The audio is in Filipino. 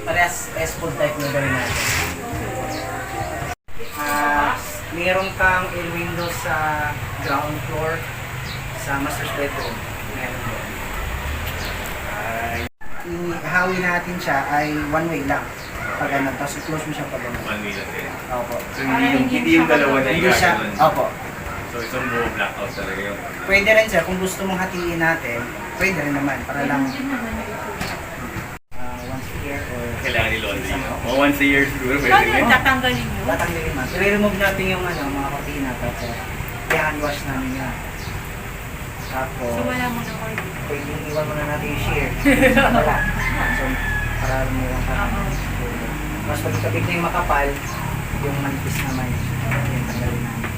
Parehas S-fold type na gawin natin. Meron kang air window sa ground floor sa master's bedroom. Meron doon. Ihawi natin siya ay one way lang. Pag ano, tapos i-close mo siya pag ano. One way lang din. Opo. So hindi yung dalawa na Hindi siya, opo. So isang buo blackout talaga yun. Pwede rin sir, kung gusto mong hatiin natin, pwede rin naman, para lang once a year or Kailangan ni London yun. Mga once a year siguro pwede Paano rin. yung tatanggalin nyo? tatanggalin man. I-remove natin yung ano, mga kortina, tapos i-hand wash namin yan. Tapos, So wala mo na kayo. pwede iwan muna natin yung shear. Wala. So, para meron ka. Mas pagkabig na yung makapal, yung manipis naman, yung tanggalin namin.